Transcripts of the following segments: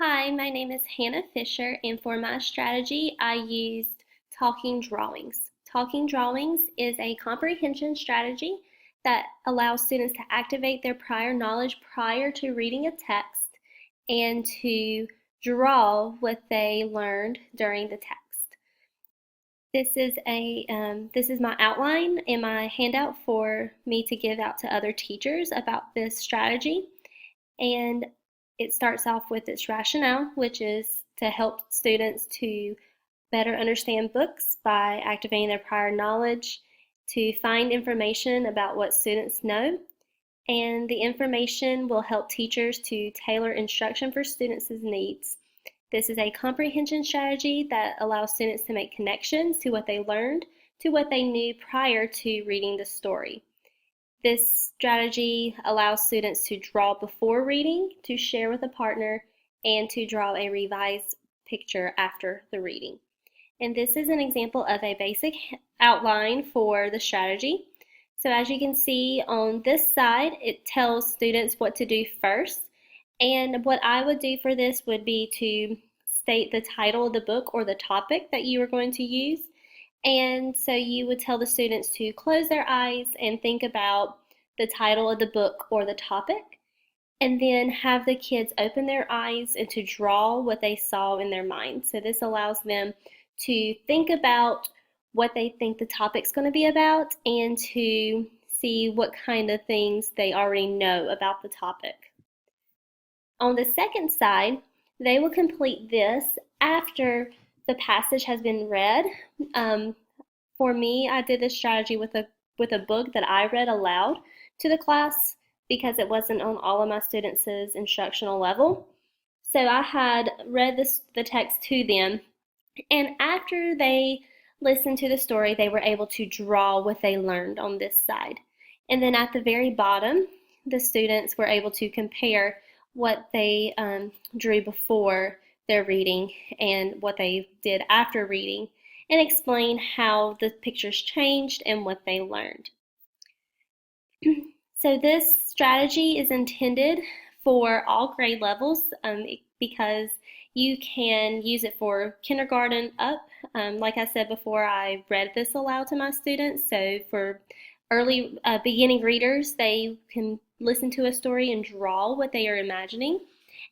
Hi, my name is Hannah Fisher, and for my strategy, I used Talking Drawings. Talking Drawings is a comprehension strategy that allows students to activate their prior knowledge prior to reading a text and to draw what they learned during the text. This is my outline and my handout for me to give out to other teachers about this strategy. And it starts off with its rationale, which is to help students to better understand books by activating their prior knowledge, to find information about what students know, and the information will help teachers to tailor instruction for students' needs. This is a comprehension strategy that allows students to make connections to what they learned to what they knew prior to reading the story. This strategy allows students to draw before reading, to share with a partner, and to draw a revised picture after the reading. And this is an example of a basic outline for the strategy. So as you can see on this side, it tells students what to do first. And what I would do for this would be to state the title of the book or the topic that you are going to use. And so you would tell the students to close their eyes and think about the title of the book or the topic, and then have the kids open their eyes and to draw what they saw in their mind. So this allows them to think about what they think the topic's going to be about and to see what kind of things they already know about the topic. On the second side, they will complete this after the passage has been read. For me, I did this strategy with a book that I read aloud to the class because it wasn't on all of my students' instructional level. So I had read the text to them, and after they listened to the story, they were able to draw what they learned on this side. And then at the very bottom, the students were able to compare what they drew before their reading and what they did after reading, and explain how the pictures changed and what they learned. So this strategy is intended for all grade levels because you can use it for kindergarten up. Like I said before, I read this aloud to my students. So for early beginning readers, they can listen to a story and draw what they are imagining.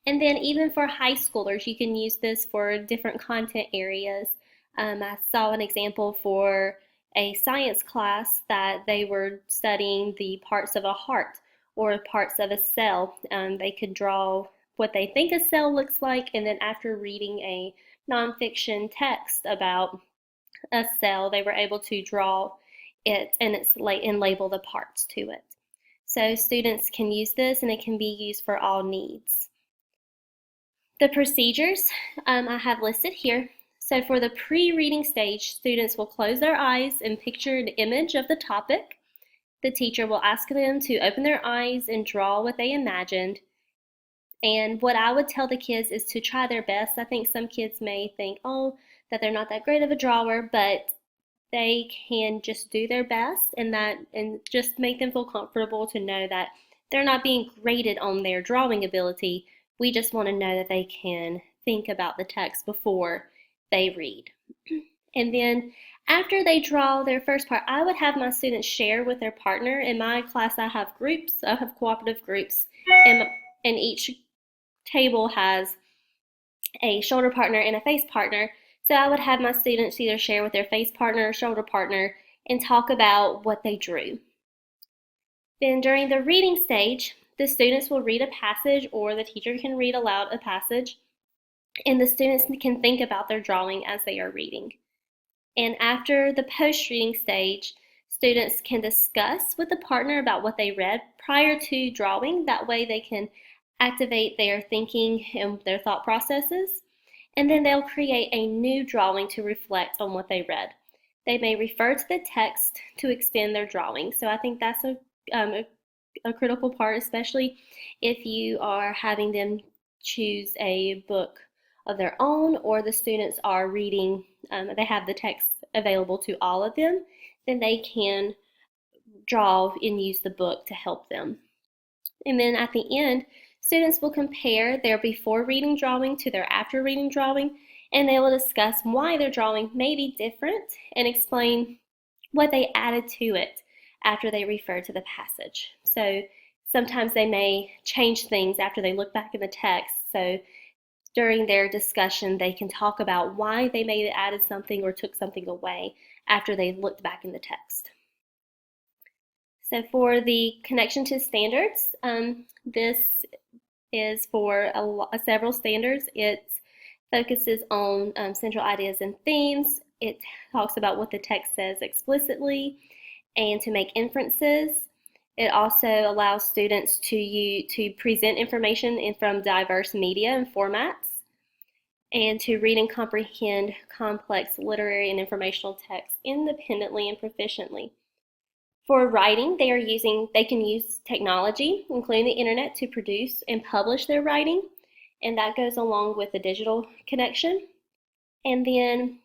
And then even for high schoolers, you can use this for different content areas. I saw an example for a science class that they were studying the parts of a heart or parts of a cell. They could draw what they think a cell looks like, and then after reading a nonfiction text about a cell, they were able to draw it and label the parts to it. So students can use this, and it can be used for all needs. The procedures I have listed here. So for the pre-reading stage, students will close their eyes and picture an image of the topic. The teacher will ask them to open their eyes and draw what they imagined. And what I would tell the kids is to try their best. I think some kids may think, oh, that they're not that great of a drawer, but they can just do their best, and just make them feel comfortable to know that they're not being graded on their drawing ability. We just want to know that they can think about the text before they read. And then after they draw their first part, I would have my students share with their partner. In my class, I have groups, I have cooperative groups, and each table has a shoulder partner and a face partner. So I would have my students either share with their face partner or shoulder partner and talk about what they drew. Then during the reading stage, the students will read a passage, or the teacher can read aloud a passage, and the students can think about their drawing as they are reading. And after the post-reading stage, students can discuss with the partner about what they read prior to drawing. That way they can activate their thinking and their thought processes. And then they'll create a new drawing to reflect on what they read. They may refer to the text to extend their drawing. So I think that's a critical part, especially if you are having them choose a book of their own, or the students are reading, they have the text available to all of them, then they can draw and use the book to help them. And then at the end, students will compare their before reading drawing to their after reading drawing, and they will discuss why their drawing may be different and explain what they added to it after they refer to the passage. So sometimes they may change things after they look back in the text. So during their discussion, they can talk about why they may have added something or took something away after they looked back in the text. So for the connection to standards, this is for several standards. It focuses on central ideas and themes. It talks about what the text says explicitly and to make inferences. It also allows students to present information from diverse media and formats, and to read and comprehend complex literary and informational texts independently and proficiently. For writing, they can use technology, including the internet, to produce and publish their writing, and that goes along with the digital connection. And then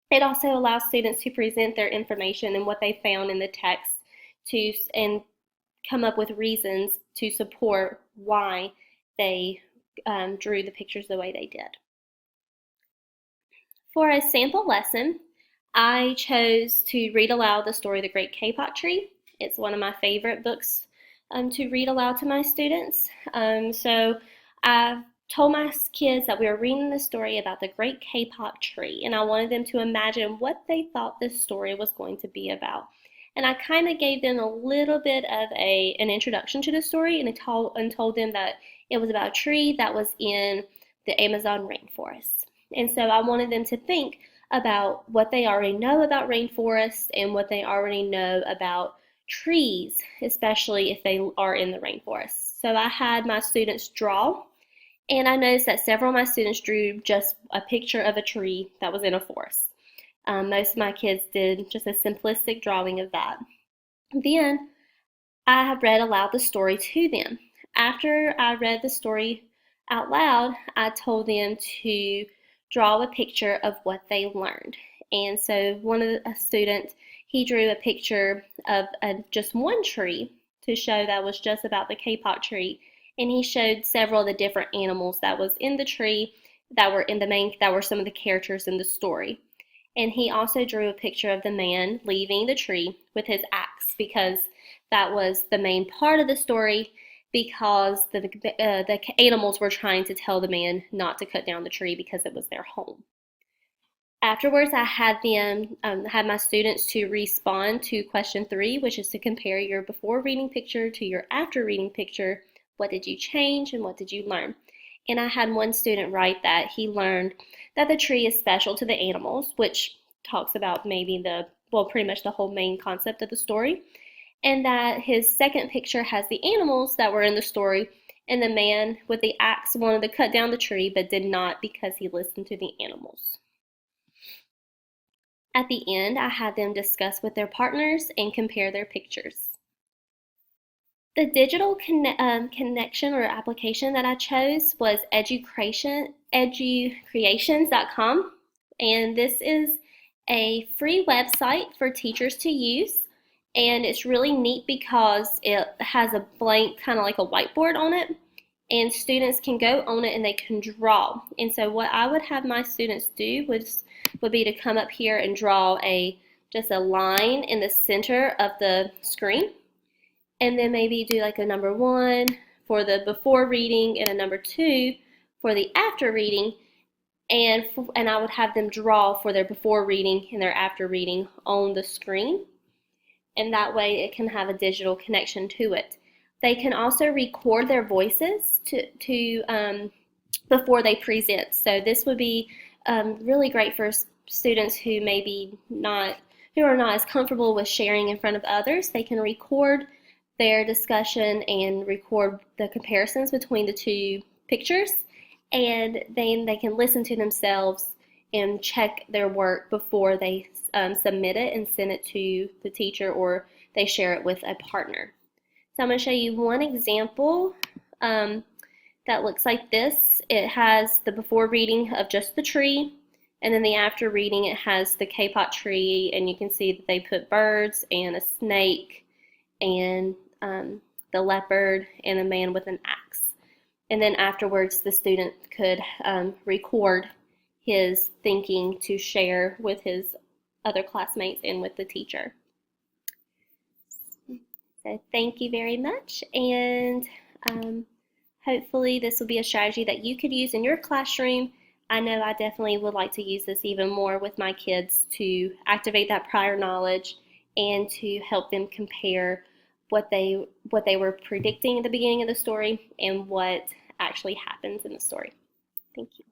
it also allows students to present their information and what they found in the text and come up with reasons to support why they drew the pictures the way they did. For a sample lesson, I chose to read aloud the story of the Great Kapok Tree. It's one of my favorite books to read aloud to my students. So I told my kids that we were reading the story about the Great Kapok Tree, and I wanted them to imagine what they thought this story was going to be about. And I kind of gave them a little bit of an introduction to the story, and told them that it was about a tree that was in the Amazon rainforest. And so I wanted them to think about what they already know about rainforests and what they already know about trees, especially if they are in the rainforest. So I had my students draw, and I noticed that several of my students drew just a picture of a tree that was in a forest. Most of my kids did just a simplistic drawing of that. Then I have read aloud the story to them. After I read the story out loud, I told them to draw a picture of what they learned. And so one of the students, he drew a picture of just one tree to show that was just about the kapok tree, and he showed several of the different animals that was in the tree that were some of the characters in the story. And he also drew a picture of the man leaving the tree with his axe, because that was the main part of the story, because the animals were trying to tell the man not to cut down the tree because it was their home. Afterwards, I had my students to respond to question 3, which is to compare your before reading picture to your after reading picture. What did you change and what did you learn? And I had one student write that he learned that the tree is special to the animals, which talks about maybe pretty much the whole main concept of the story, and that his second picture has the animals that were in the story, and the man with the axe wanted to cut down the tree but did not because he listened to the animals. At the end, I had them discuss with their partners and compare their pictures. The digital connection or application that I chose was educreations.com, and this is a free website for teachers to use, and it's really neat because it has a blank, kind of like a whiteboard on it, and students can go on it and they can draw. And so what I would have my students do would be to come up here and draw just a line in the center of the screen, and then maybe do like a number 1 for the before reading and a number 2 for the after reading, and I would have them draw for their before reading and their after reading on the screen, and that way it can have a digital connection to it. They can also record their voices before they present. So this would be really great for students who are not as comfortable with sharing in front of others. They can record their discussion and record the comparisons between the 2 pictures, and then they can listen to themselves and check their work before they submit it and send it to the teacher, or they share it with a partner. So I'm going to show you one example that looks like this. It has the before reading of just the tree, and then the after reading it has the kapok tree, and you can see that they put birds and a snake and the leopard and a man with an axe. and then afterwards the student could record his thinking to share with his other classmates and with the teacher. So thank you very much, and hopefully this will be a strategy that you could use in your classroom. I know I definitely would like to use this even more with my kids to activate that prior knowledge and to help them compare what they were predicting at the beginning of the story and what actually happens in the story. Thank you.